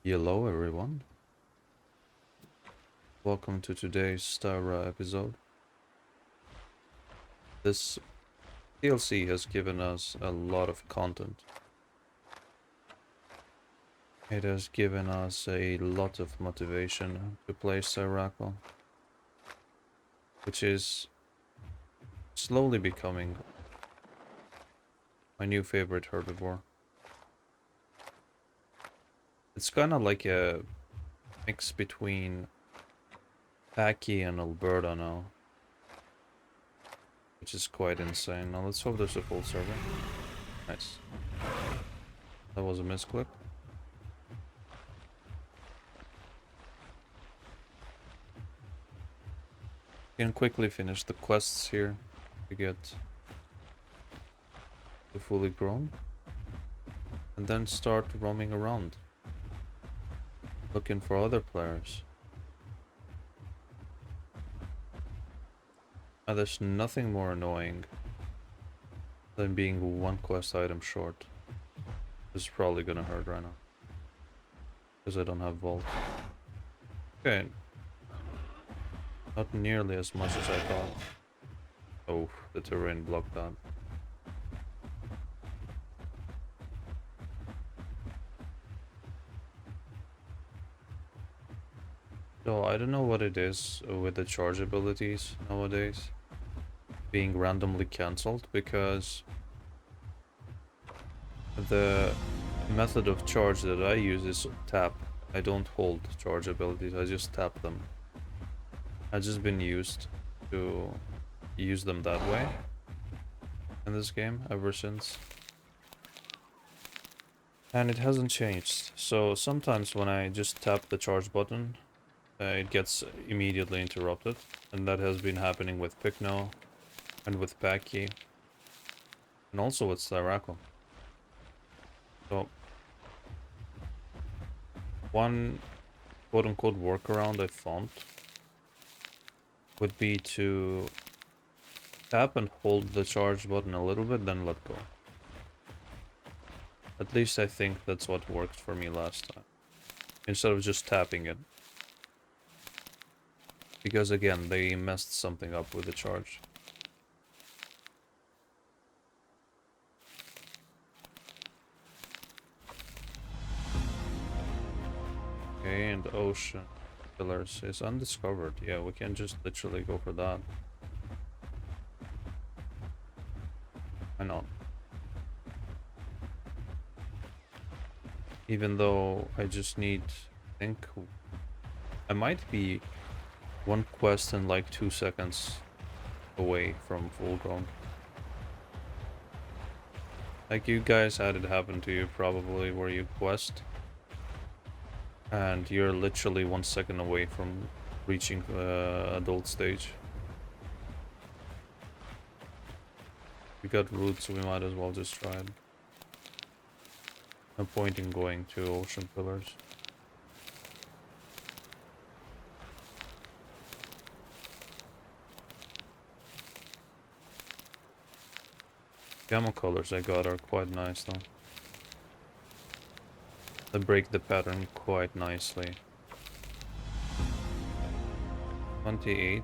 Hello everyone, welcome to today's Styra episode. This TLC has given us a lot of content. It has given us a lot of motivation to play Styraco, which is slowly becoming my new favorite herbivore. It's kind of like a mix between Paki and Alberta now, which is quite insane. Now let's hope there's a full server. Nice. That was a misclick. Can quickly finish the quests here to get the fully grown, and then start roaming around looking for other players. And there's nothing more annoying than being one quest item short. This is probably gonna hurt right now because I don't have vault. Okay, not nearly as much as I thought. Oh, the terrain blocked that. So I don't know what it is with the charge abilities nowadays being randomly cancelled, because the method of charge that I use is tap. I don't hold charge abilities, I just tap them. I've just been used to use them that way in this game ever since. And it hasn't changed. So sometimes when I just tap the charge button, it gets immediately interrupted. And that has been happening with Picno and with Paki. And also with Styraco. So one quote-unquote workaround I found would be to tap and hold the charge button a little bit, then let go. At least I think that's what worked for me last time, instead of just tapping it. Because again, they messed something up with the charge. Okay, and ocean pillars is undiscovered. Yeah, we can just literally go for that. Why not? Even though I just need, I think, I might be one quest in like 2 seconds away from full grown. Like you guys had it happen to you probably, where you quest and you're literally 1 second away from reaching the adult stage. We got roots, so we might as well just try it. No point in going to ocean pillars. Gamma colors I got are quite nice though. They break the pattern quite nicely. 28.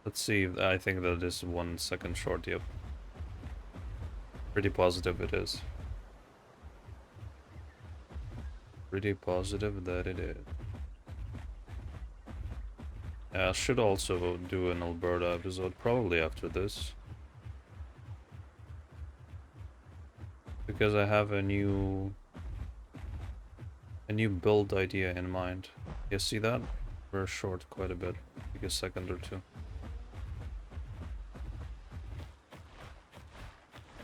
Let's see, I think that is 1 second short, yep. Pretty positive it is. Pretty positive that it is. I should also do an Alberta episode, probably after this. Because I have a new build idea in mind. You see that? We're short quite a bit, like a second or two.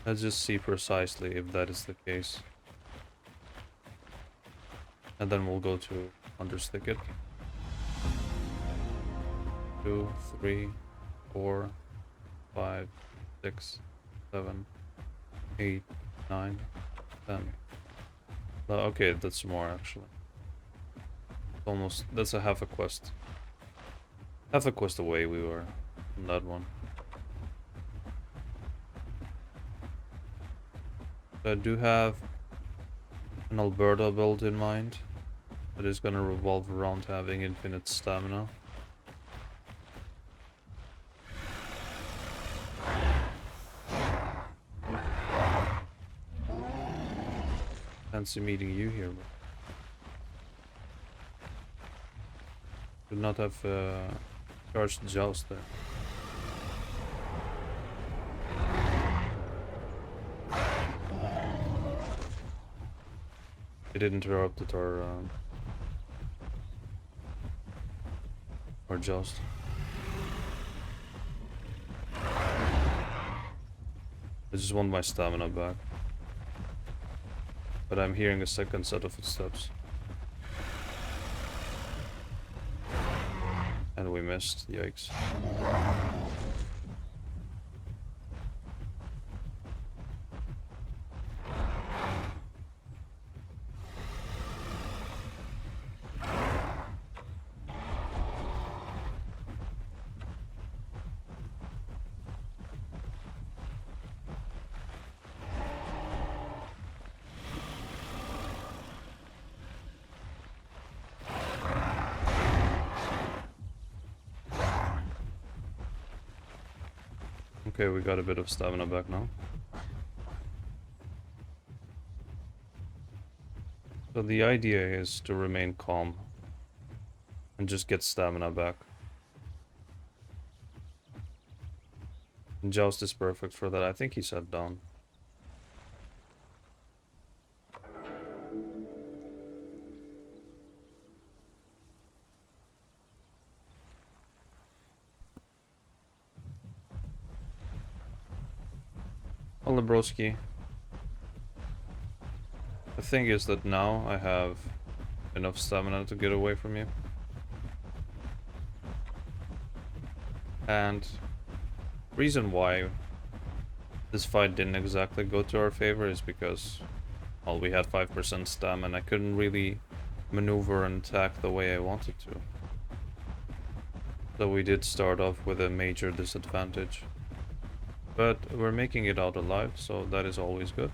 Let's just see precisely if that is the case. And then we'll go to understick it. 2, 3, 4, 5, 6, 7, 8, 9, 10. Okay, that's more actually. Almost, that's a half a quest. Half a quest away we were from that one. I do have an Alberta build in mind that is gonna revolve around having infinite stamina. Fancy meeting you here, bro. Do not have charged Joust there. It interrupted our Joust. I just want my stamina back. But I'm hearing a second set of footsteps. And we missed. Yikes. Okay, we got a bit of stamina back now. So the idea is to remain calm and just get stamina back. And Joust is perfect for that. I think he sat down. Well, Lebroski. The thing is that now I have enough stamina to get away from you. And reason why this fight didn't exactly go to our favor is because, well, we had 5% stam and I couldn't really maneuver and attack the way I wanted to. So we did start off with a major disadvantage. But we're making it out alive, so that is always good.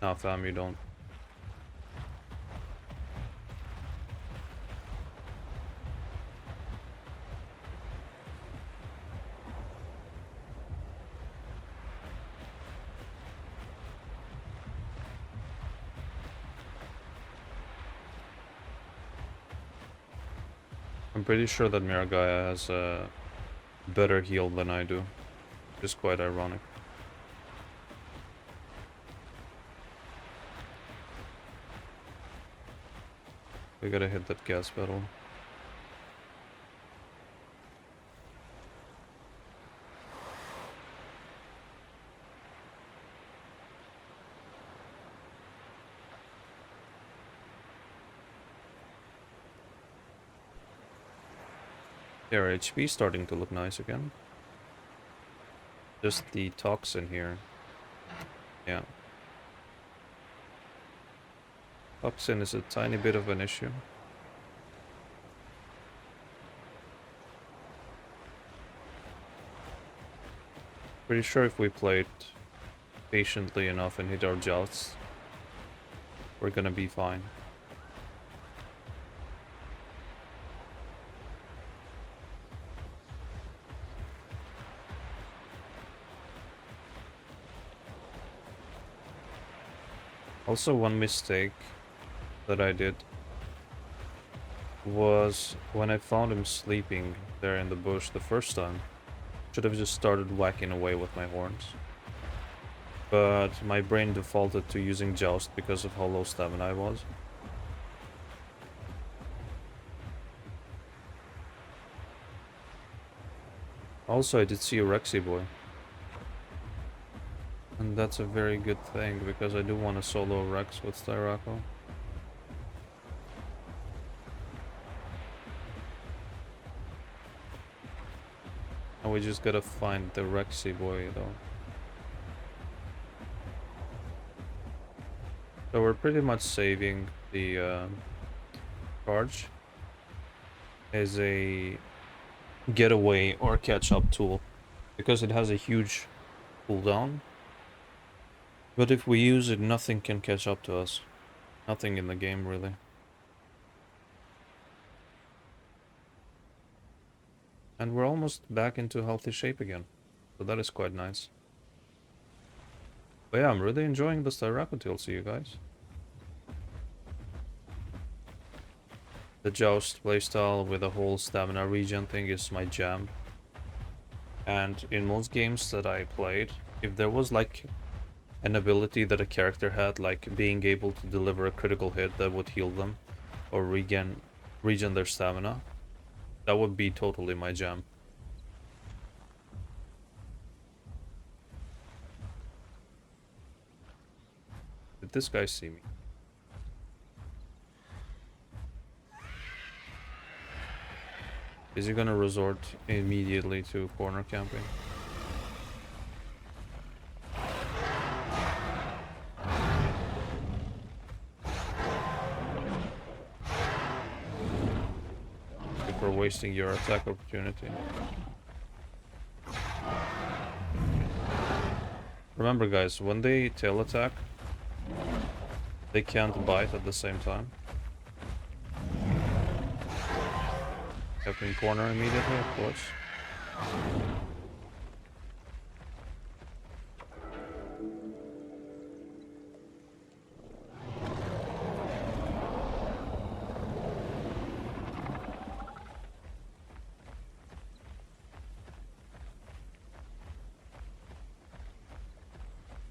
Nah, fam, you don't. I'm pretty sure that Miragaya has a better heal than I do. Which is quite ironic. We gotta hit that gas pedal. Their HP starting to look nice again. Just the toxin here. Yeah. Toxin is a tiny bit of an issue. Pretty sure if we played patiently enough and hit our jousts, we're gonna be fine. Also, one mistake that I did was when I found him sleeping there in the bush the first time. Should have just started whacking away with my horns. But my brain defaulted to using Joust because of how low stamina I was. Also, I did see a Rexy boy. And that's a very good thing, because I do want to solo Rex with Styraco. And we just gotta find the Rexy boy, though. So we're pretty much saving the charge as a getaway or catch-up tool because it has a huge cooldown. But if we use it, nothing can catch up to us. Nothing in the game, really. And we're almost back into healthy shape again. So that is quite nice. But yeah, I'm really enjoying the Styraco TLC, you guys. The Joust playstyle with the whole stamina regen thing is my jam. And in most games that I played, if there was like an ability that a character had, like being able to deliver a critical hit that would heal them or regen their stamina, that would be totally my jam. Did this guy see me? Is he gonna resort immediately to corner camping? For wasting your attack opportunity. Remember guys, when they tail attack, they can't bite at the same time. Camping corner immediately, of course.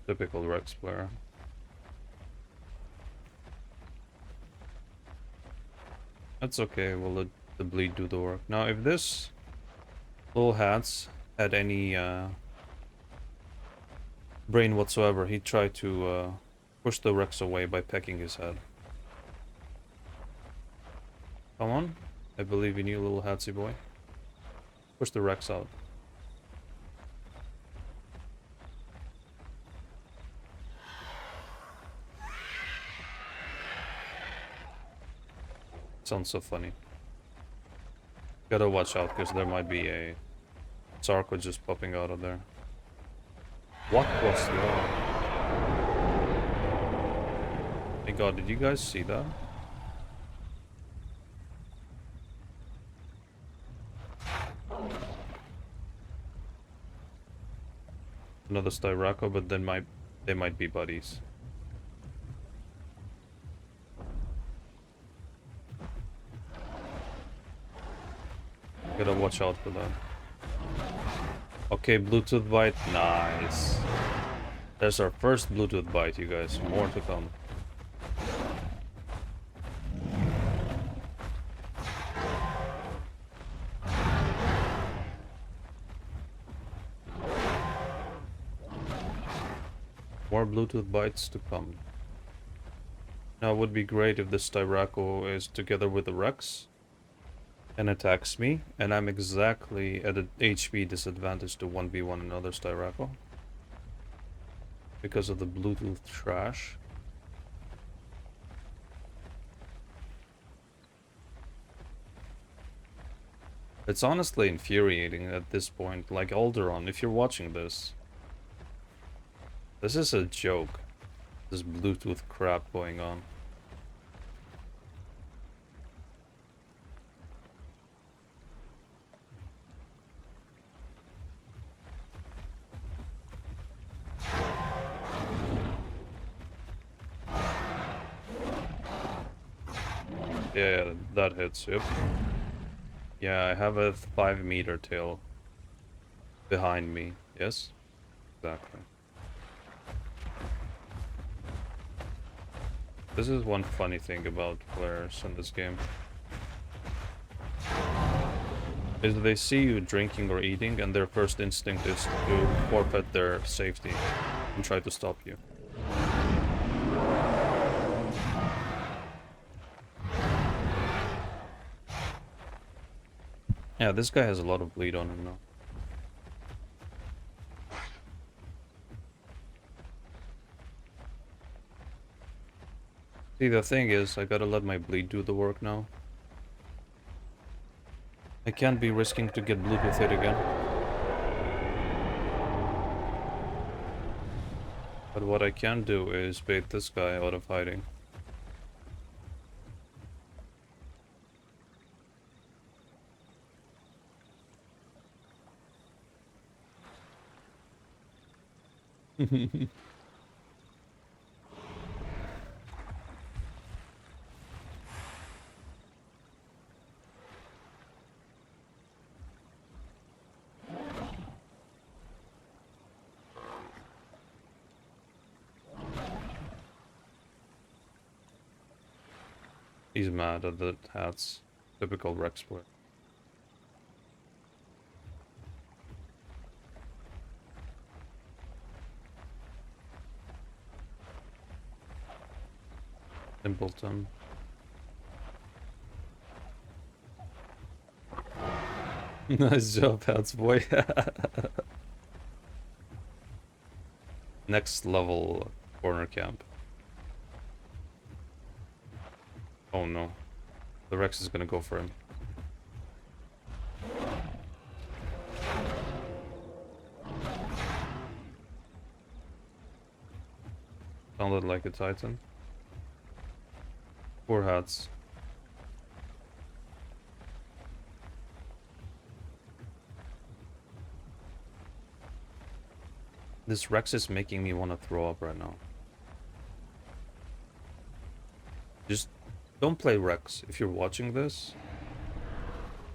Typical Rex player. That's okay, we'll let the bleed do the work. Now, if this little hats had any brain whatsoever, he'd try to push the Rex away by pecking his head. Come on, I believe in you, little hatsy boy. Push the Rex out. Sounds so funny. Gotta watch out, because there might be a Styraco just popping out of there. What was that? My god, did you guys see that? Another Styraco, but then they might be buddies. Gotta watch out for that. Okay, Bluetooth bite. Nice. There's our first Bluetooth bite, you guys. More to come. More Bluetooth bites to come. Now it would be great if the Styraco is together with the Rex and attacks me, and I'm exactly at an HP disadvantage to 1v1 another Styraco because of the Bluetooth trash. It's honestly infuriating at this point. Like, Alderon, if you're watching this, this is a joke. This Bluetooth crap going on. Yeah, that hits, yep. Yeah, I have a 5-meter tail behind me, yes? Exactly. This is one funny thing about players in this game. Is they see you drinking or eating, and their first instinct is to forfeit their safety and try to stop you. Yeah, this guy has a lot of bleed on him now. See, the thing is, I gotta let my bleed do the work now. I can't be risking to get Bluetooth hit again. But what I can do is bait this guy out of hiding. He's mad at the hats. Typical Rex player. Simpleton. Nice job, hats boy. Next level corner camp. Oh no. The Rex is gonna go for him. Sounded like a Titan. Poor hats. This Rex is making me want to throw up right now. Just don't play Rex. If you're watching this,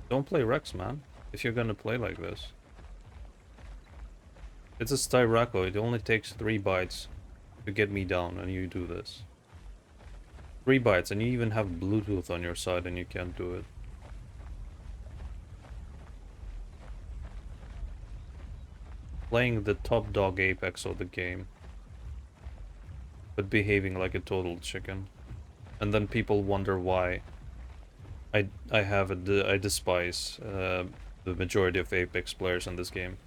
don't play Rex, man. If you're gonna play like this. It's a Styraco. It only takes 3 bites to get me down, and you do this. 3 bites, and you even have Bluetooth on your side, and you can't do it. Playing the top dog apex of the game, but behaving like a total chicken. And then people wonder why I despise the majority of apex players in this game.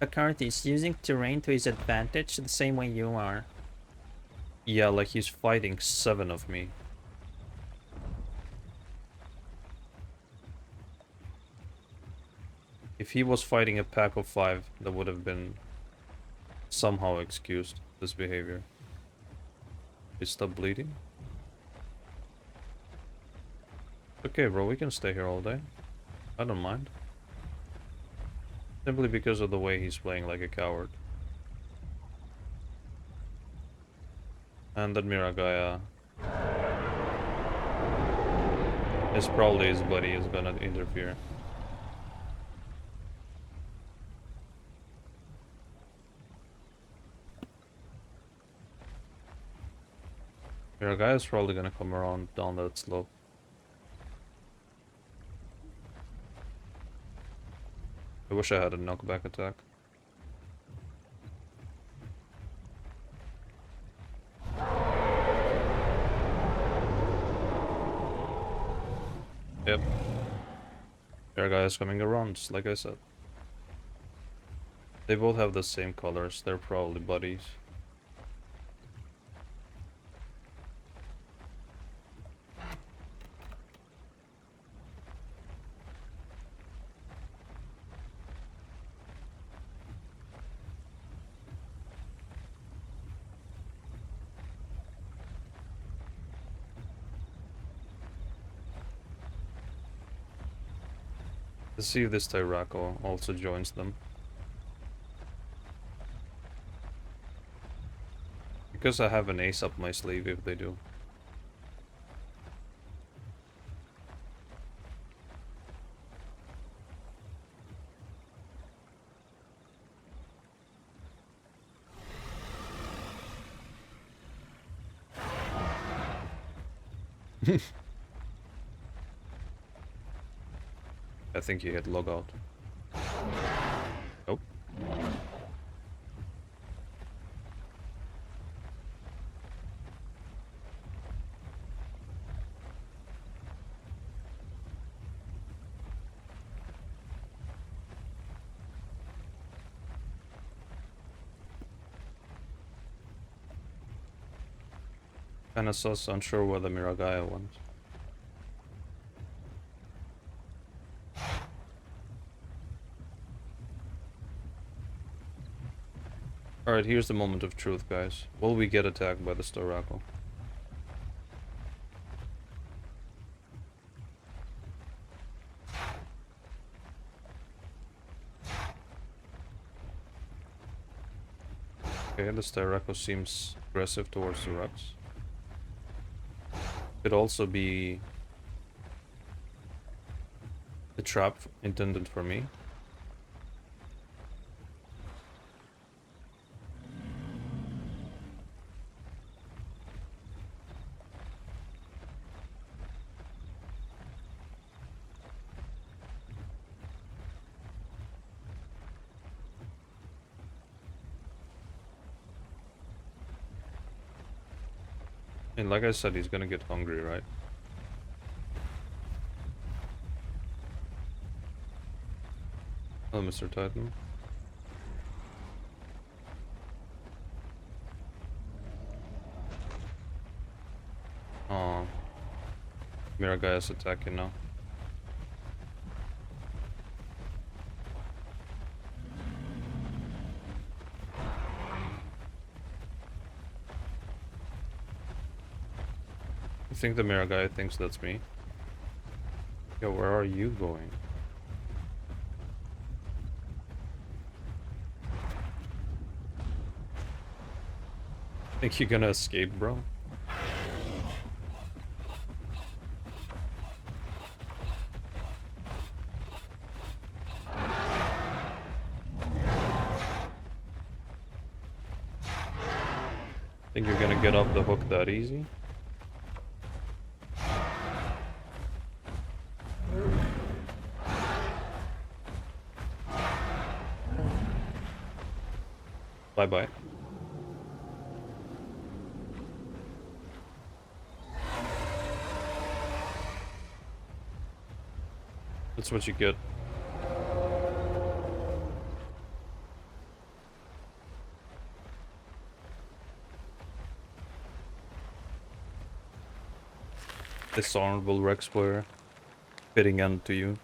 Dakarthy is using terrain to his advantage the same way you are. Yeah, like he's fighting 7 of me. If he was fighting a pack of 5, that would have been somehow excused, this behavior. He stopped bleeding? Okay, bro, we can stay here all day. I don't mind. Simply because of the way he's playing like a coward. And that Miragaya is probably his buddy is gonna interfere. Miragaya is probably gonna come around down that slope. I wish I had a knockback attack. Yep. Miragaya is coming around, just like I said. They both have the same colors, they're probably buddies. Let's see if this Styraco also joins them. Because I have an ace up my sleeve if they do. I think he hit log out. Nope. Kinda sus, unsure where the Miragaya went. Alright, here's the moment of truth, guys. Will we get attacked by the Styraco? Okay, the Styraco seems aggressive towards the rocks. Could also be a trap intended for me. And like I said, he's gonna get hungry, right? Oh, Mr. Titan. Oh, Miragaia is attacking now. I think the Miragaia thinks that's me. Yo, where are you going? Think you're gonna escape, bro? Think you're gonna get off the hook that easy? Bye-bye. That's what you get. Dishonorable Rex player. Fitting end to you.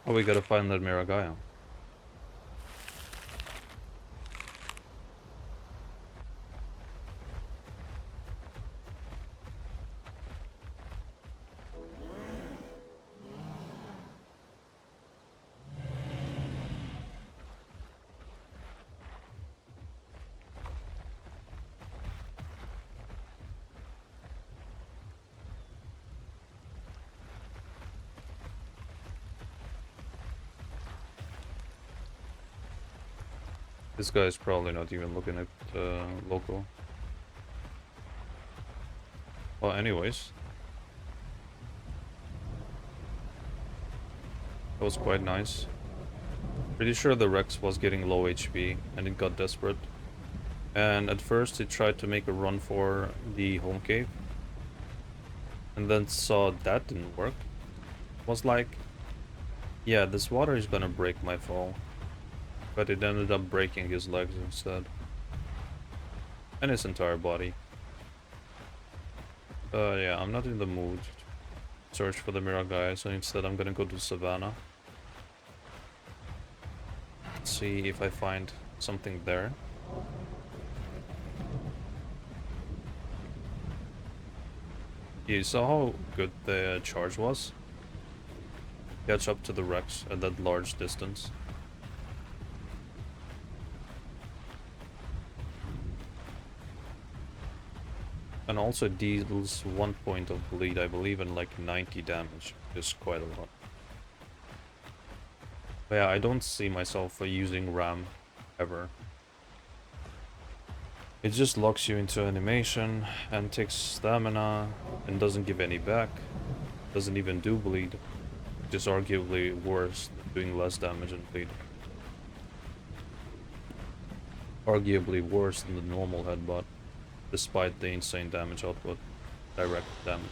Oh, we gotta find that Miragaia. This guy's probably not even looking at local. Well, anyways. That was quite nice. Pretty sure the Rex was getting low HP and it got desperate. And at first it tried to make a run for the home cave. And then saw that didn't work. Was like, yeah, this water is gonna break my fall. But it ended up breaking his legs instead. And his entire body. Yeah, I'm not in the mood to search for the Miragaia, so instead I'm gonna go to Savannah. See if I find something there. You saw how good the charge was? Catch up to the Rex at that large distance. And also deals 1 point of bleed, I believe, and like 90 damage. Is quite a lot. But yeah, I don't see myself using Ram ever. It just locks you into animation and takes stamina and doesn't give any back. Doesn't even do bleed. Just arguably worse than doing less damage and bleed. Arguably worse than the normal headbutt, despite the insane damage output. direct damage.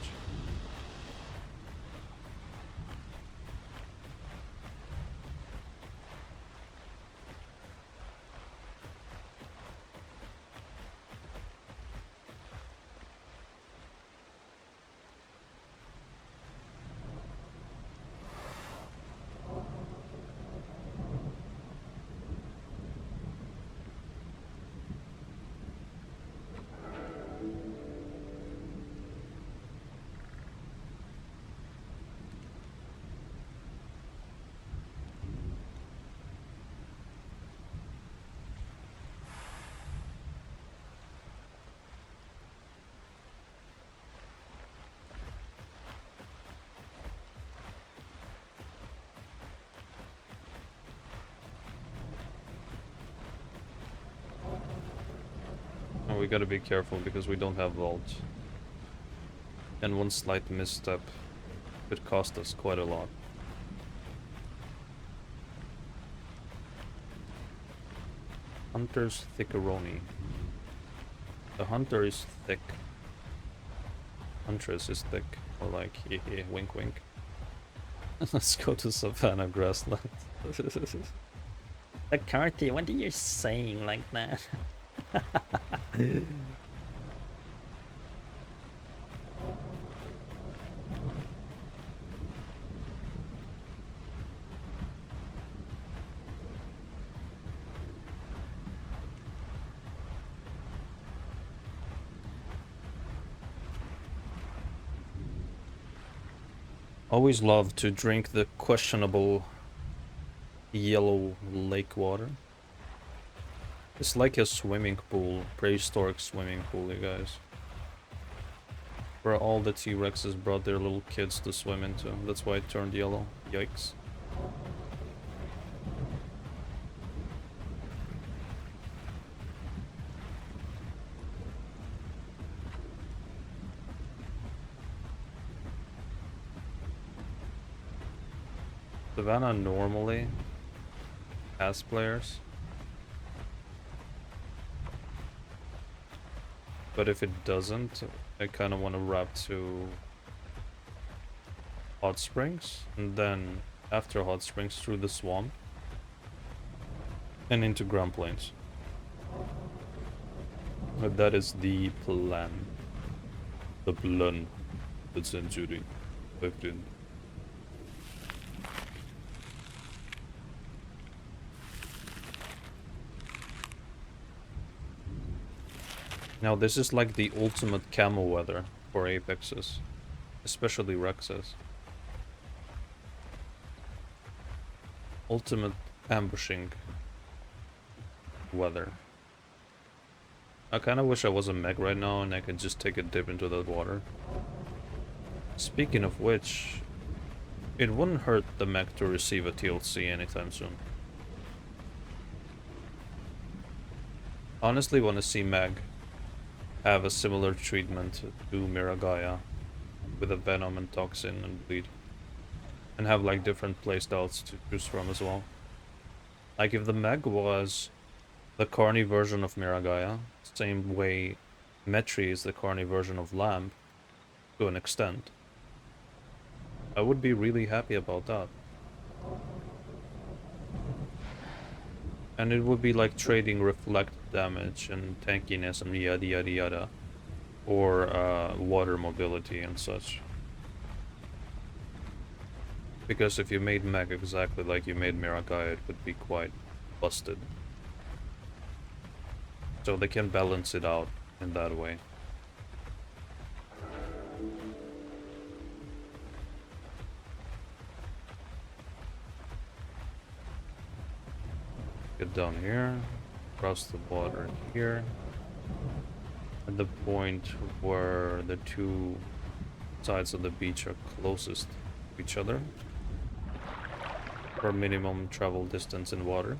And we gotta be careful because we don't have vault. And one slight misstep could cost us quite a lot. Hunter's Thickeroni. The hunter is thick. Huntress is thick. Or like, hehe, wink wink. Let's go to Savannah Grassland. Dakarthy, what are you saying like that? Always love to drink the questionable yellow lake water. It's like a swimming pool, prehistoric swimming pool, you guys. Where all the T-Rexes brought their little kids to swim into. That's why it turned yellow. Yikes. Savannah normally has players. But if it doesn't, I kind of want to wrap to Hot Springs, and then after Hot Springs through the swamp and into Grand Plains. But that is the plan. The plan. The century. 15. Now this is like the ultimate camo weather for apexes, especially Rexes. Ultimate ambushing weather. I kind of wish I was a mech right now and I could just take a dip into that water. Speaking of which, it wouldn't hurt the mech to receive a TLC anytime soon. Honestly want to see Meg have a similar treatment to Miragaya with a venom and toxin and bleed. And have like different playstyles to choose from as well. Like if the Meg was the carny version of Miragaya, same way Metri is the carny version of Lamb to an extent, I would be really happy about that. And it would be like trading reflect damage and tankiness and yada yada yada. Or water mobility and such. Because if you made Mech exactly like you made Miragaya, it would be quite busted. So they can balance it out in that way. Get down here, cross the water here, at the point where the two sides of the beach are closest to each other for minimum travel distance in water.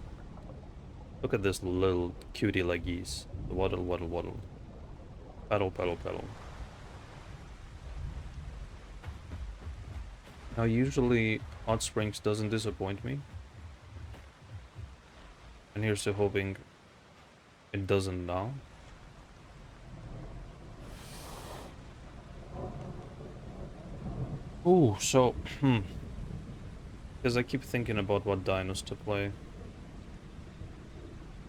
Look at this little cutie leggies. Waddle, waddle, waddle. Paddle, paddle, paddle. Now usually Hot Springs doesn't disappoint me. And here's to hoping it doesn't now. Ooh, so, because I keep thinking about what dinos to play.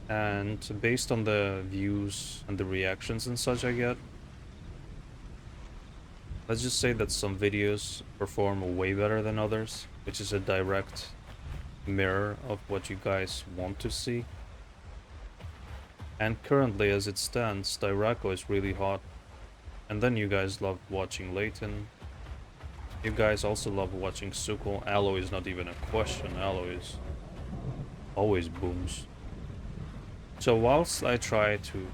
And based on the views and the reactions and such I get, let's just say that some videos perform way better than others, which is a direct mirror of what you guys want to see. And currently, as it stands, Styraco is really hot. And then you guys love watching Layton. You guys also love watching Sukul. Alloy is not even a question. Alloy is always booms. So whilst I try to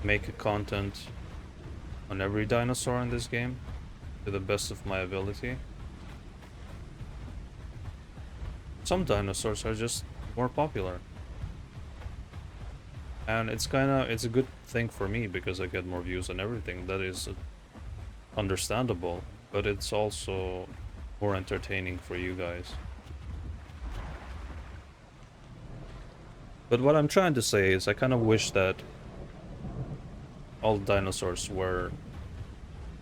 make a content on every dinosaur in this game to the best of my ability, some dinosaurs are just more popular. And it's a good thing for me because I get more views and everything. That is understandable, but it's also more entertaining for you guys. But what I'm trying to say is I kind of wish that all dinosaurs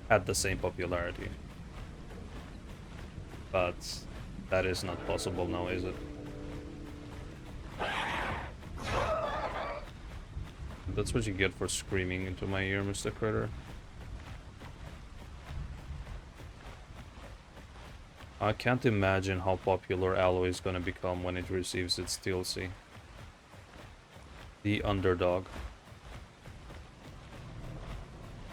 had the same popularity. But that is not possible now, is it? That's what you get for screaming into my ear, Mr. Critter. I can't imagine how popular Alloy is gonna become when it receives its TLC. The underdog.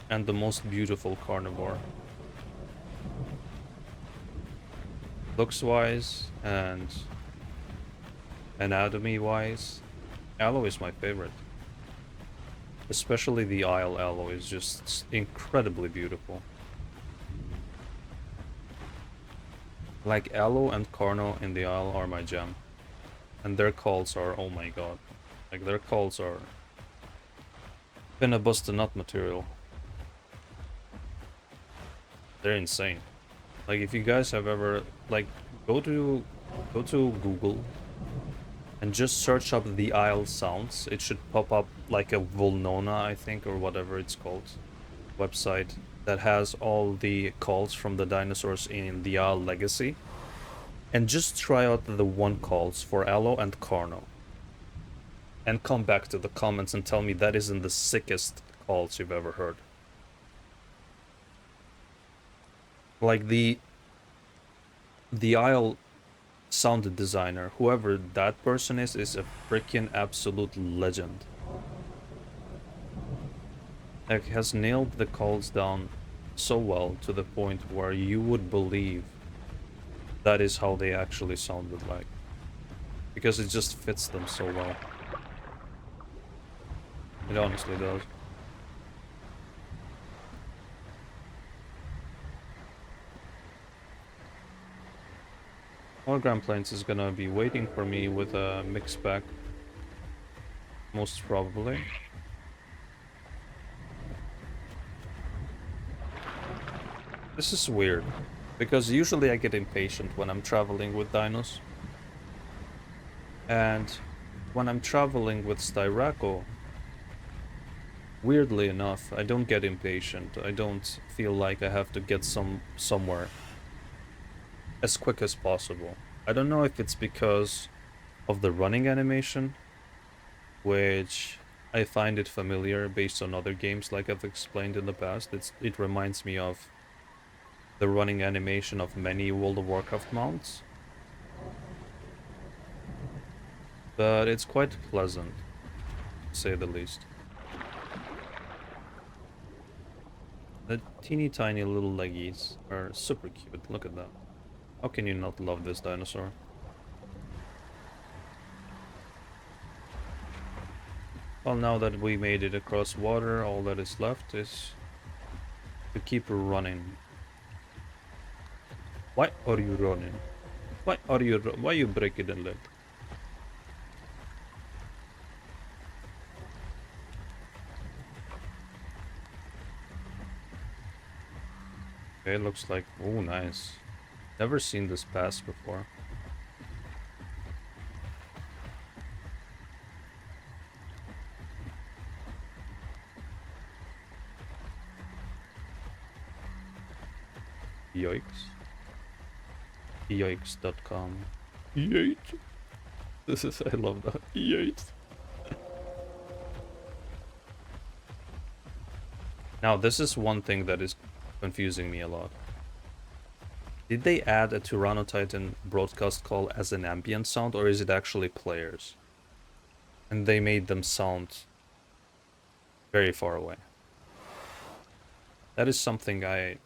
And the most beautiful carnivore. Looks-wise and anatomy-wise, Alloy is my favorite. Especially the Isle Alloy is just incredibly beautiful. Like Allo and Carno in the Isle are my gem. And their calls are, oh my god. Like their calls are finna bust a nut material. They're insane. Like if you guys have ever like go to Google and just search up the Isle sounds. It should pop up like a Volnona, I think, or whatever it's called, website that has all the calls from the dinosaurs in the Isle Legacy. And just try out the one calls for Allo and Carno. And come back to the comments and tell me that isn't the sickest calls you've ever heard. Like the Isle sound designer, whoever that person is a freaking absolute legend. Like, has nailed the calls down so well to the point where you would believe that is how they actually sounded like. Because it just fits them so well. It honestly does. Hologram Planes is gonna be waiting for me with a mix pack. Most probably. This is weird. Because usually I get impatient when I'm traveling with dinos. And when I'm traveling with Styraco, weirdly enough, I don't get impatient. I don't feel like I have to get somewhere as quick as possible. I don't know if it's because of the running animation, which I find it familiar based on other games like I've explained in the past. It reminds me of the running animation of many World of Warcraft mounts. But it's quite pleasant, to say the least. The teeny tiny little leggies are super cute, look at that. How can you not love this dinosaur? Well, now that we made it across water, all that is left is to keep running. Why are you running? Why you breaking the leg? Okay, looks like, oh nice. Never seen this pass before. Yikes. Yikes.com. Yeet. This is, I love that. Yeet. Now, this is one thing that is confusing me a lot. Did they add a Tyrannotitan broadcast call as an ambient sound, or is it actually players? And they made them sound very far away. That is something I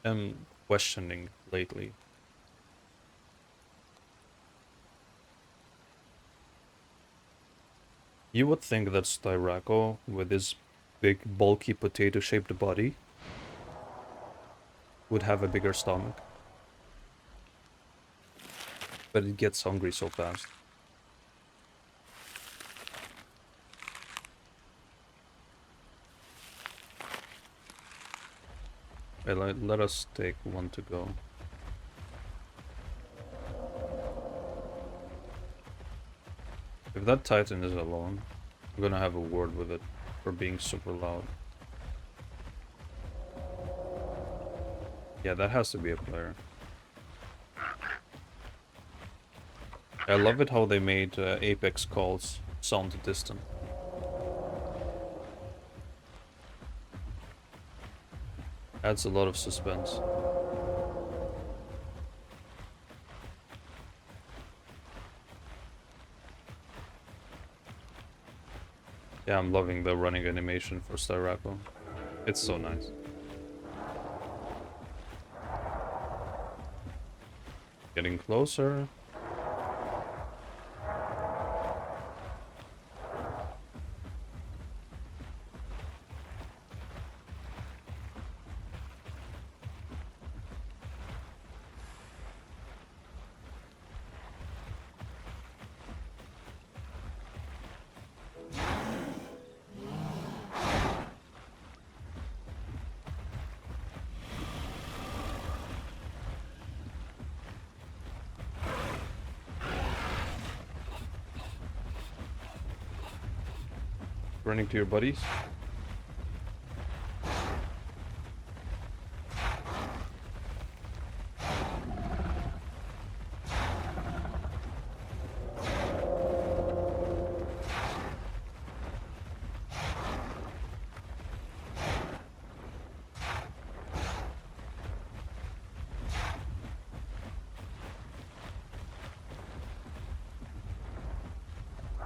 am questioning lately. You would think that Styraco, with his big, bulky, potato-shaped body, would have a bigger stomach. But it gets hungry so fast. Let us take one to go. If that Titan is alone, I'm gonna have a word with it for being super loud. Yeah, that has to be a player. I love it how they made Apex calls sound distant. Adds a lot of suspense. Yeah, I'm loving the running animation for Styraco. It's so nice. Getting closer. Running to your buddies.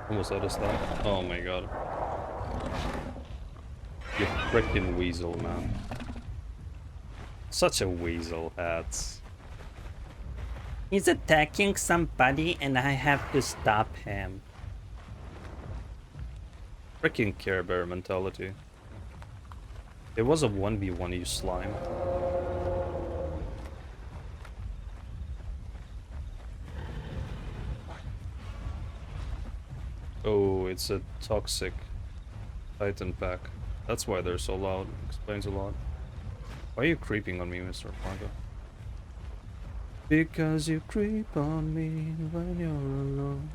Almost out of stock. Oh my god. You freaking weasel, man. Such a weasel, hats. He's attacking somebody and I have to stop him. Freaking Care Bear mentality. It was a 1v1, you slime. Oh, it's a toxic Titan pack. That's why they're so loud. Explains a lot. Why are you creeping on me, Mr. Margo? Because you creep on me when you're alone.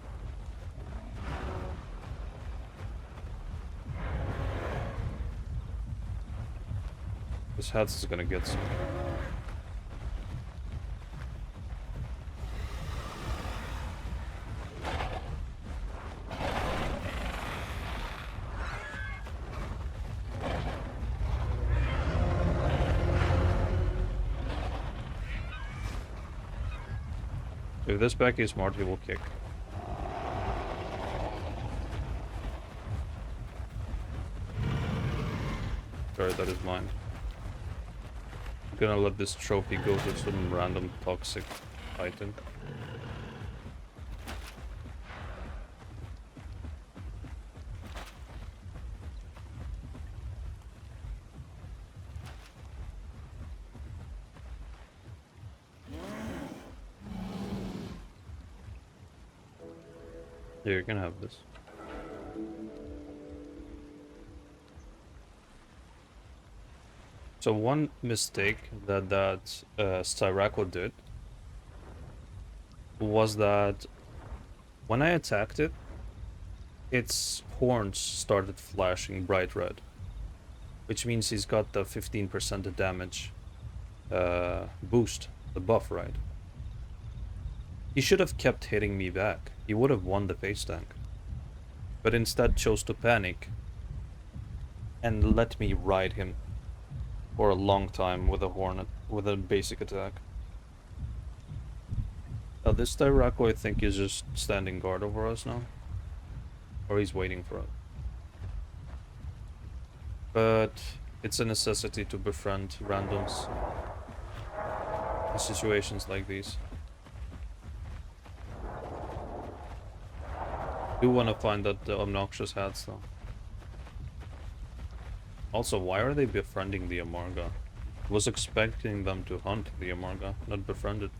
This Hats is gonna get some. If this pack is smart, he will kick. Sorry, that is mine. I'm gonna let this trophy go to some random toxic Titan. Yeah, you can have this. So one mistake that Styraco did was that when I attacked it, its horns started flashing bright red, which means he's got the 15% damage boost, the buff, right? He should have kept hitting me back. He would have won the face tank. But instead chose to panic and let me ride him for a long time with a hornet, with a basic attack. Now this Styraco I think is just standing guard over us now. Or he's waiting for us. But it's a necessity to befriend randoms in situations like these. Do want to find that the obnoxious hats though. Also, why are they befriending the Amarga? I was expecting them to hunt the Amarga, not befriend it.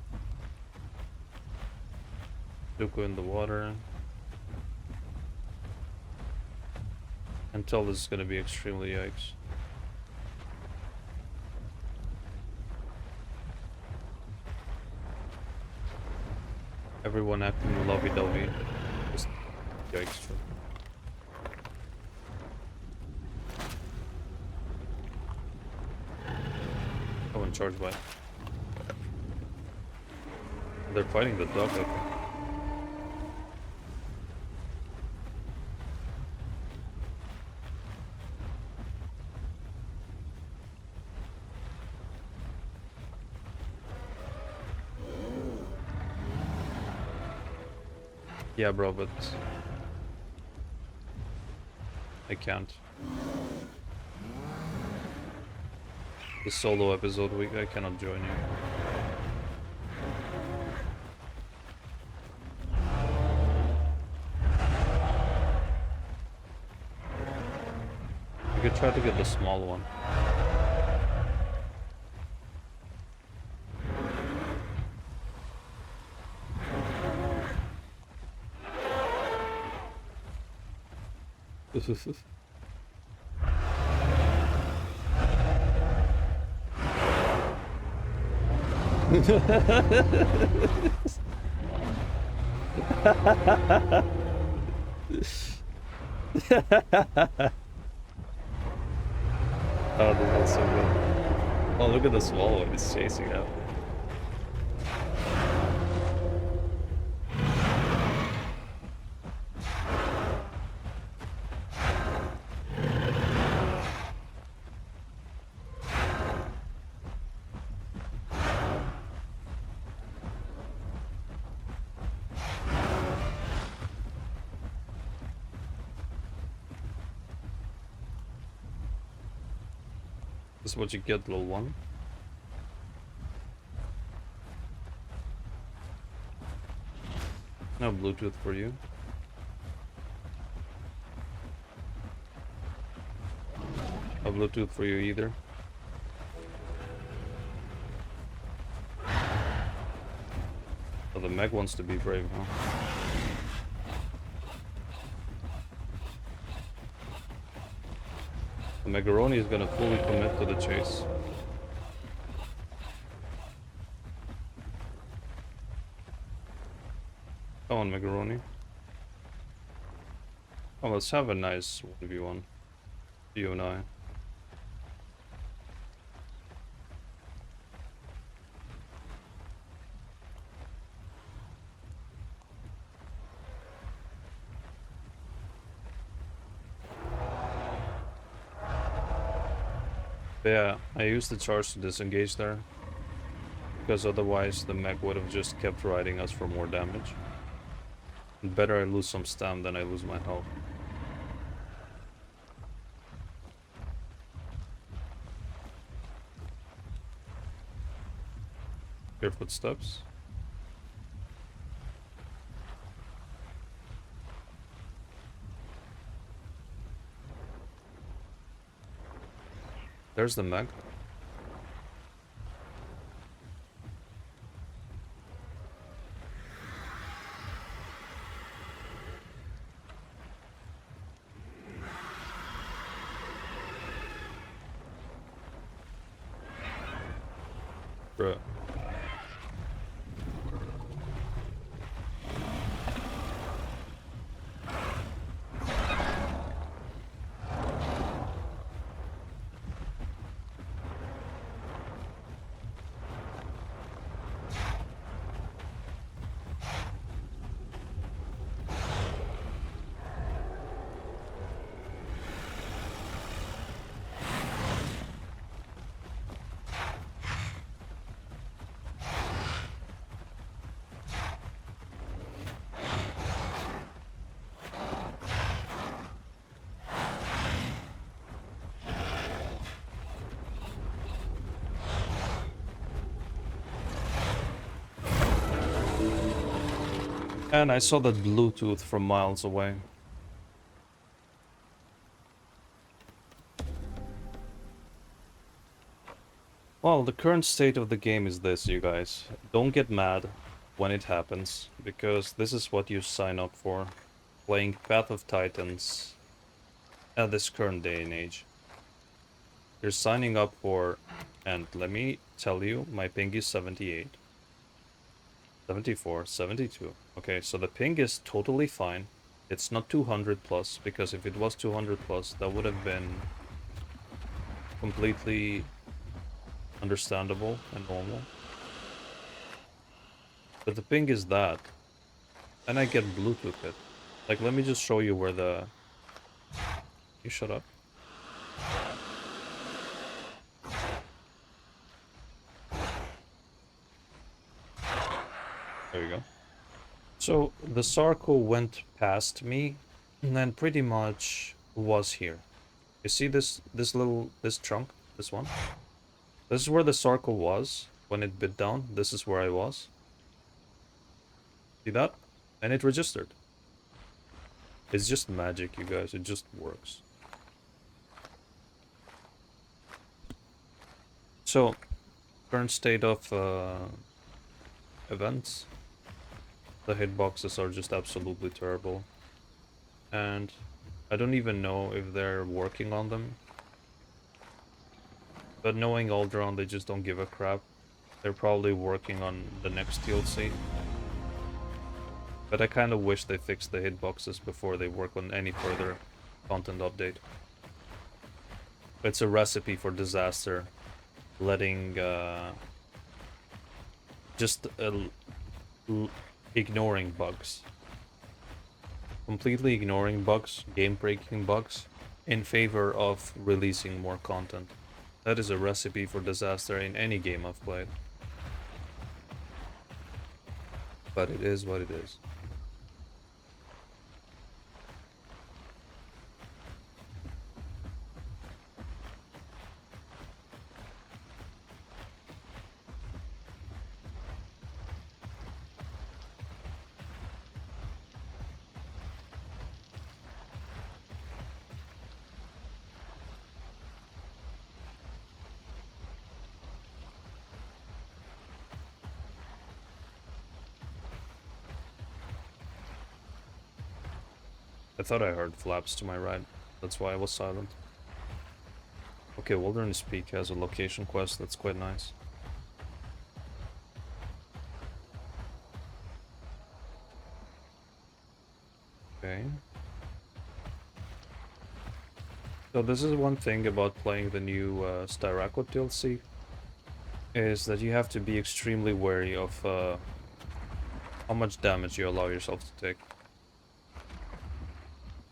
Dooku in the water. Until this is gonna be extremely yikes. Everyone acting lovey-dovey. Just yikes. Oh, and charge by. They're fighting the dog, I think. Yeah, bro, but I can't. The solo episode week, I cannot join you. You could try to get the small one. Oh, that's so good. Oh, look at the swallow. It's chasing out. This is what you get, little one. No Bluetooth for you. No Bluetooth for you either. Oh, the Meg wants to be brave, huh? The Megaroni is gonna fully commit to the chase. Come on, Megaroni. Oh, let's have a nice 1v1. You and I. But yeah, I used the charge to disengage there. Because otherwise the mech would have just kept riding us for more damage. Better I lose some stam than I lose my health. Your footsteps. There's the mech. Bruh. And I saw that Bluetooth from miles away. Well, the current state of the game is this, you guys. Don't get mad when it happens, because this is what you sign up for. Playing Pathoftitans at this current day and age. You're signing up for, and let me tell you, my ping is 78. 74, 72. Okay, so the ping is totally fine. It's not 200 plus, because if it was 200 plus, that would have been completely understandable and normal. But the ping is that. And I get Bluetooth hit. Like, let me just show you where the... You shut up. There you go. So, the Styraco went past me, and then pretty much was here. You see this chunk? This one? This is where the Styraco was when it bit down. This is where I was. See that? And it registered. It's just magic, you guys. It just works. So, current state of events. The hitboxes are just absolutely terrible. And I don't even know if they're working on them. But knowing Alderon, they just don't give a crap. They're probably working on the next TLC. But I kind of wish they fixed the hitboxes before they work on any further content update. It's a recipe for disaster. Letting just ignoring bugs. Completely ignoring bugs, game-breaking bugs, in favor of releasing more content. That is a recipe for disaster in any game I've played. But it is what it is. I thought I heard flaps to my right. That's why I was silent. Okay, Wilderness Peak has a location quest. That's quite nice. Okay. So this is one thing about playing the new Styraco TLC, is that you have to be extremely wary of how much damage you allow yourself to take.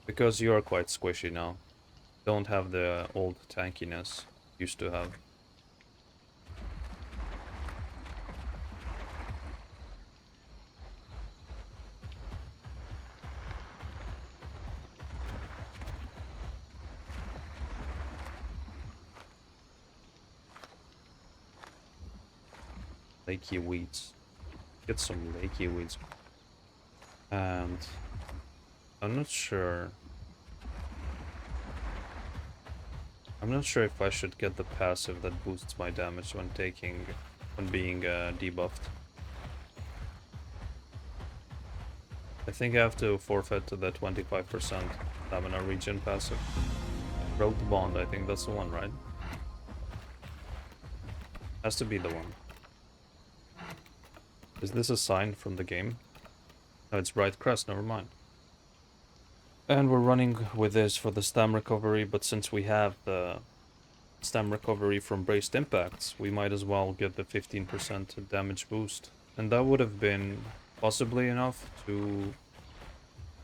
Because you are quite squishy now. Don't have the old tankiness you used to have. Lakey weeds. Get some lakey weeds. And I'm not sure. I'm not sure if I should get the passive that boosts my damage when being debuffed. I think I have to forfeit to the 25% stamina regen passive. Road Bond, I think that's the one, right? Has to be the one. Is this a sign from the game? No, it's Bright Crest, never mind. And we're running with this for the stam recovery, but since we have the stam recovery from braced impacts, we might as well get the 15% damage boost. And that would have been possibly enough to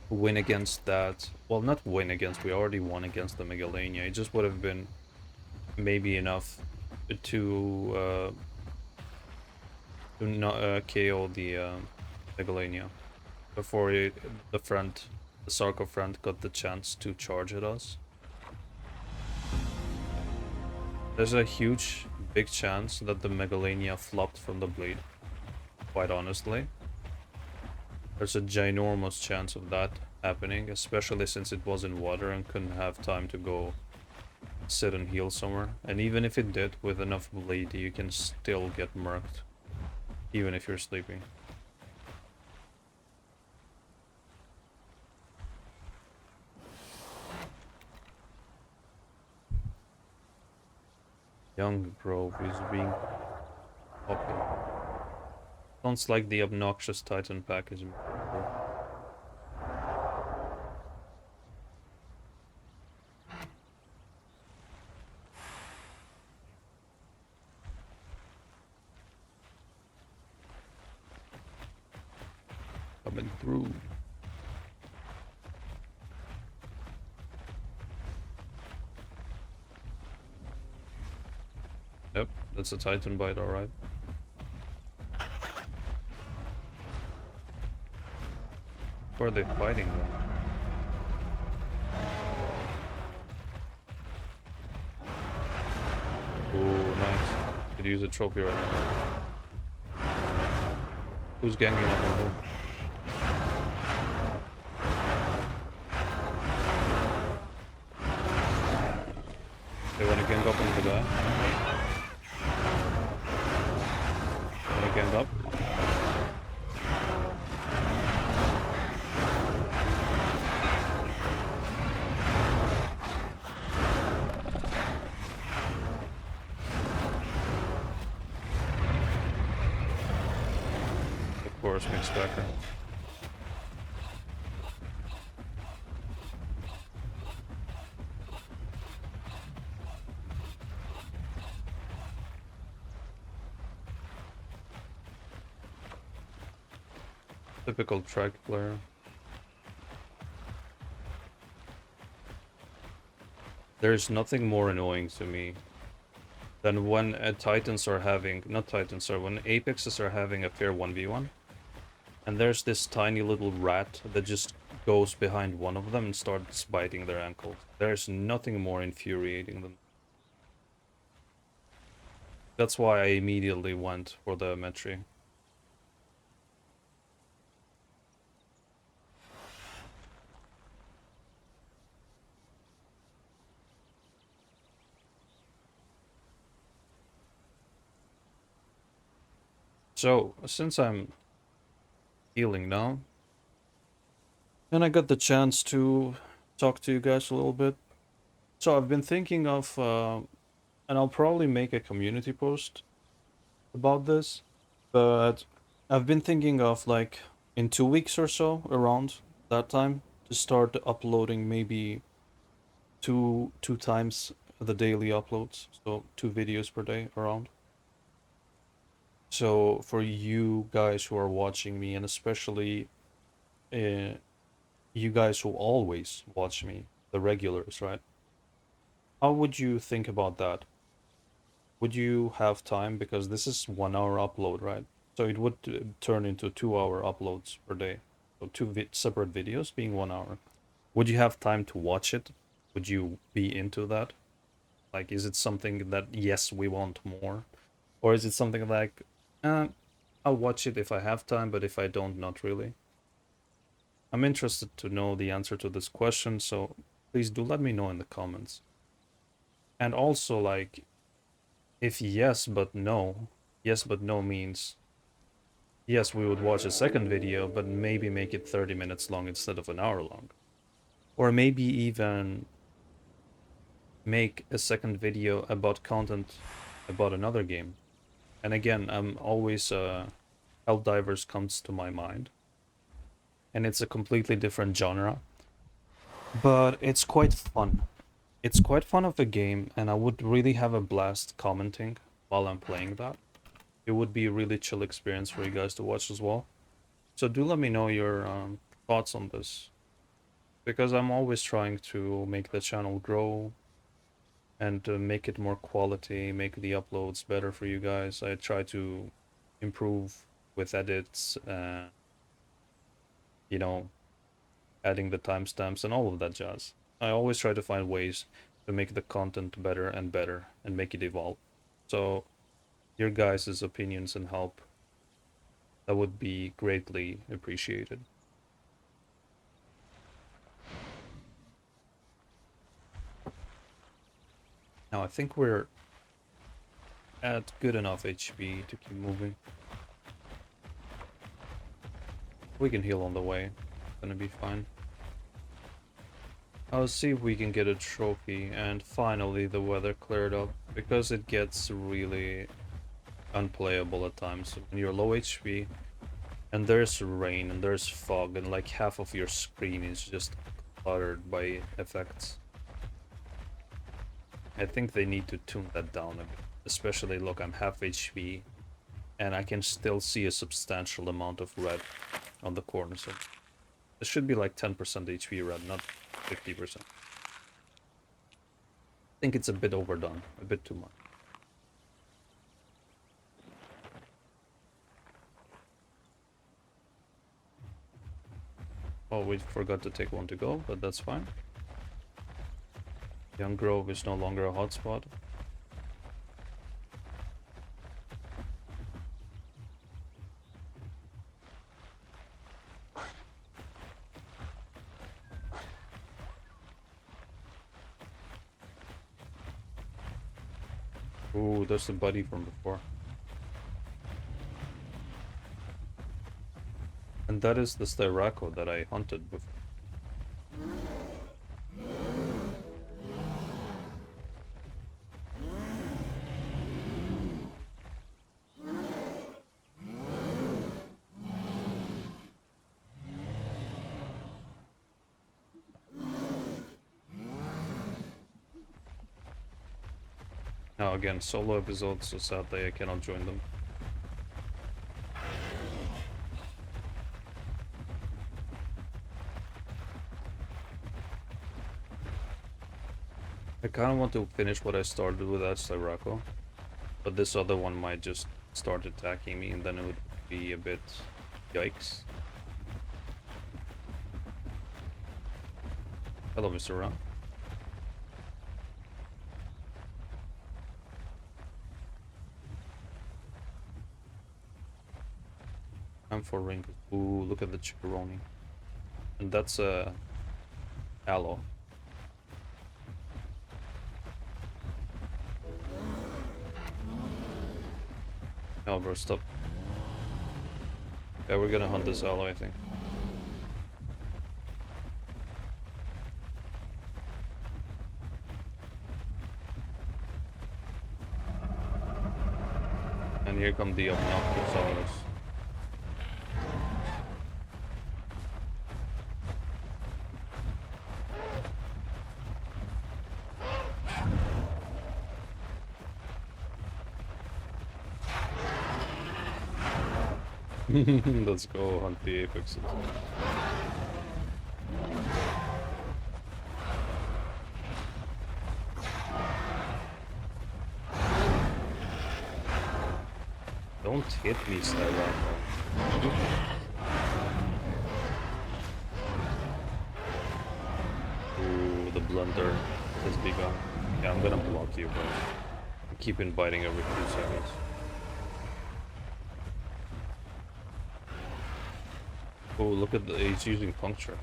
win against that. Well, not win against, we already won against the Megalania. It just would have been maybe enough to not KO the Megalania before the Styraco friend got the chance to charge at us. There's a big chance that the Megalania flopped from the bleed, quite honestly. There's a ginormous chance of that happening, especially since it was in water and couldn't have time to go sit and heal somewhere. And even if it did, with enough bleed, you can still get murked, even if you're sleeping. Young Grove is being popular. Sounds like the obnoxious Titan pack is coming through. Yep, that's a Titan bite, alright. Who are they fighting then? Oh, nice. Could use a trophy right now. Who's ganging up on who? They wanna gang up on the guy? Wanna gang up? Of course, mixed backer. Typical track player. There's nothing more annoying to me than when Titans are having, not Titans, or when Apexes are having a fair 1v1, and there's this tiny little rat that just goes behind one of them and starts biting their ankles. There's nothing more infuriating than. That's why I immediately went for the Metri. So, since I'm healing now, and I got the chance to talk to you guys a little bit, so I've been thinking of, and I'll probably make a community post about this, but I've been thinking of like in 2 weeks or so, around that time, to start uploading maybe two times the daily uploads, so 2 videos per day around. So for you guys who are watching me, and especially you guys who always watch me, the regulars, right? How would you think about that? Would you have time? Because this is 1 hour upload, right? So it would turn into 2 hour uploads per day. So separate videos being 1 hour. Would you have time to watch it? Would you be into that? Like, is it something that, yes, we want more? Or is it something like, I'll watch it if I have time, but if I don't, not really? I'm interested to know the answer to this question, so please do let me know in the comments. And also, like, if yes but no, yes but no means, yes, we would watch a second video, but maybe make it 30 minutes long instead of an hour long. Or maybe even make a second video about content about another game. And again, I'm always, Helldivers comes to my mind. And it's a completely different genre. But it's quite fun. It's quite fun of a game, and I would really have a blast commenting while I'm playing that. It would be a really chill experience for you guys to watch as well. So do let me know your thoughts on this, because I'm always trying to make the channel grow and to make it more quality, make the uploads better for you guys. I try to improve with edits, you know, adding the timestamps and all of that jazz. I always try to find ways to make the content better and make it evolve. So your guys' opinions and help that would be greatly appreciated. Now I think we're at good enough HP to keep moving. We can heal on the way. Gonna be fine. I'll see if we can get a trophy, and finally the weather cleared up, because it gets really unplayable at times. When you're low HP, and there's rain, and there's fog, and like half of your screen is just cluttered by effects. I think they need to tune that down a bit. Especially, look, I'm half HP, and I can still see a substantial amount of red on the corner, so it should be like 10% HP red, not 50%. I think it's a bit overdone, a bit too much. Oh, we forgot to take one to go, but that's fine. Young Grove is no longer a hotspot. Ooh, there's the buddy from before. And that is the Styraco that I hunted before. Now again, solo episodes, so sadly I cannot join them. I kind of want to finish what I started with that Styraco, but this other one might just start attacking me, and then it would be a bit yikes. Hello, Mr. Ram. I'm for ring. Ooh, look at the chickaroni. And that's a aloe. Oh, bro, stop. Yeah, we're gonna hunt this aloe, I think. And here come the obnoxious aloes. Let's go hunt the apexes. Don't hit me, Styraco. Ooh, the blunder has begun. Yeah, I'm gonna block you, bro. Keep inviting every 2 seconds. Oh, look at the, he's using puncture.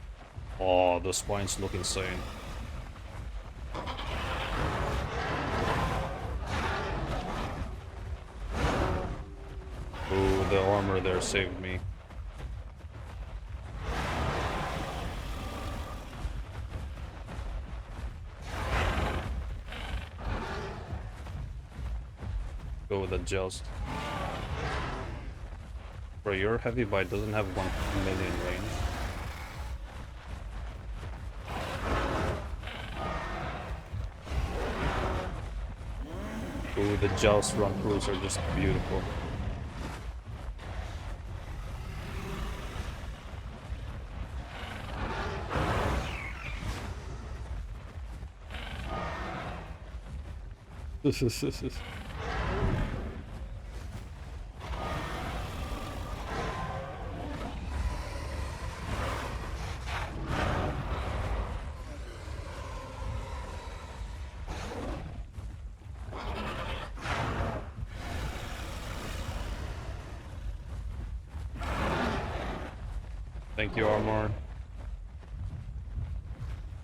Oh, the spines look insane. Oh, the armor there saved me. Go with the Joust. Bro, your heavy bite doesn't have 1 million range. Ooh, the Joust run-throughs are just beautiful. Thank you, armor.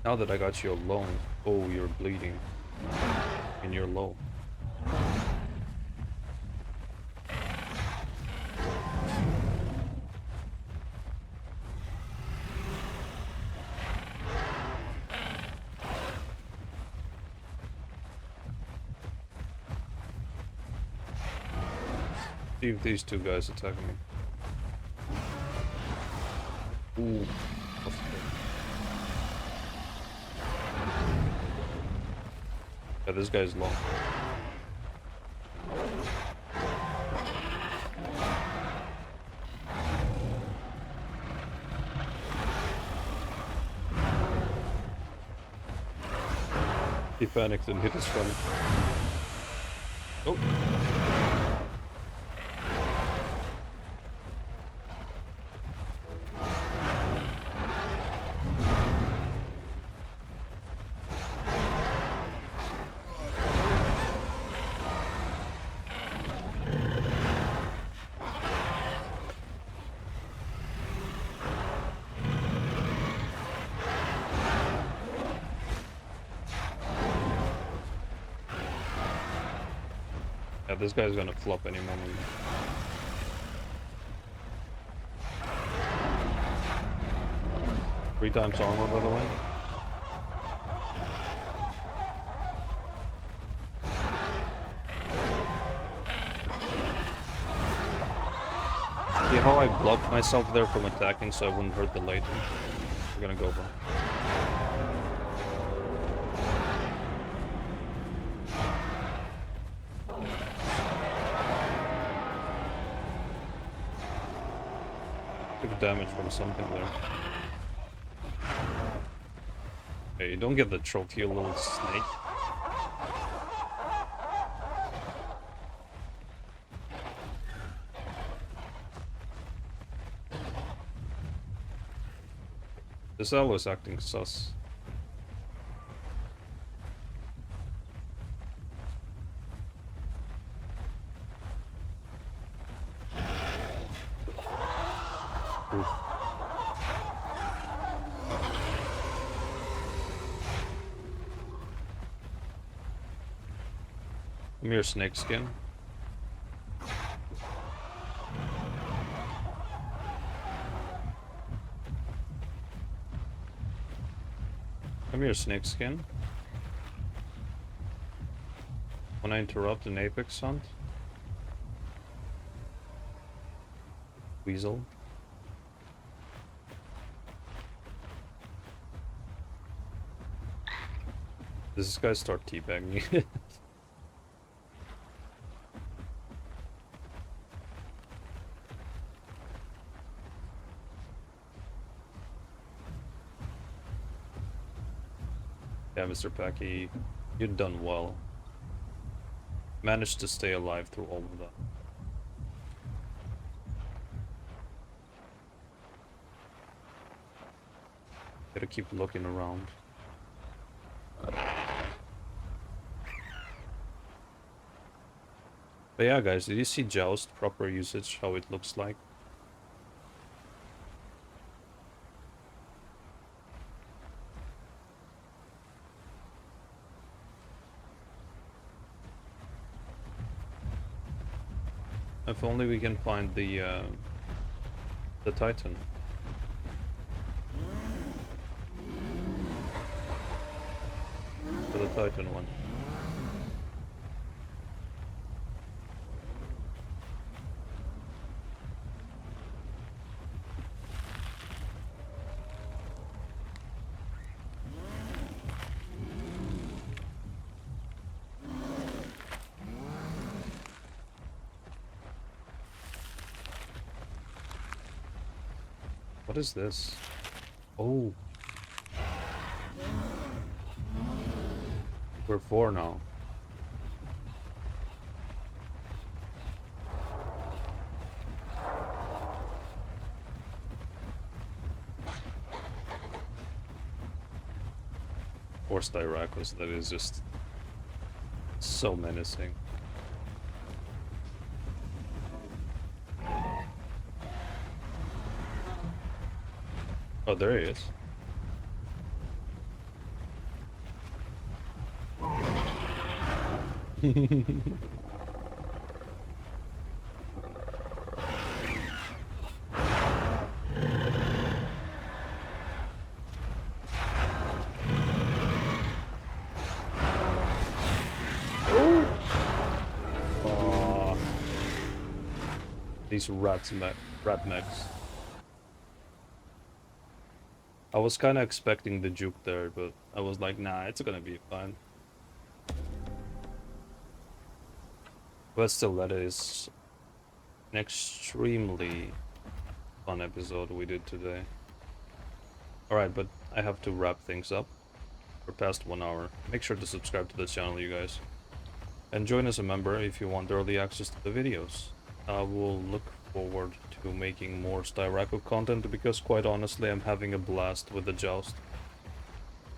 Now that I got you alone. Oh, you're bleeding. And you're low. See if these two guys attack me. Ooh. That's good. Yeah, this guy's low. He panicked and hit his friend. Oh. Yeah, this guy's gonna flop any moment. Three times armor, by the way. See how I blocked myself there from attacking so I wouldn't hurt the late one? We're gonna go, bro. Took damage from something there. Hey, you don't get the trophy, you little snake. This owl is acting sus. Oof. Come here, snake skin. Come here, snake skin. Wanna interrupt an apex hunt? Weasel. Does this guy start teabagging? Yeah, Mr. Packy, you've done well. Managed to stay alive through all of that. Gotta keep looking around. But yeah, guys, did you see Joust proper usage, how it looks like? If only we can find the Titan. For the Titan one. What is this? Oh. We're 4 now. Or Styracos, that is just so menacing. Oh, there he is. Aw. These rat mechs. I was kind of expecting the juke there, but I was like, nah, it's gonna be fine. But still, that is an extremely fun episode we did today. Alright, but I have to wrap things up. We're past 1 hour. Make sure to subscribe to the channel, you guys. And join as a member if you want early access to the videos. I will look forward to making more Styraco content because quite honestly I'm having a blast with the Joust.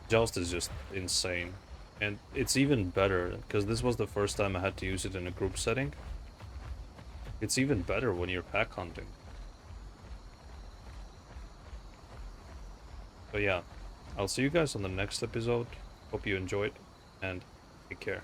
Joust is just insane. And it's even better, because this was the first time I had to use it in a group setting. It's even better when you're pack hunting. But yeah, I'll see you guys on the next episode. Hope you enjoyed, and take care.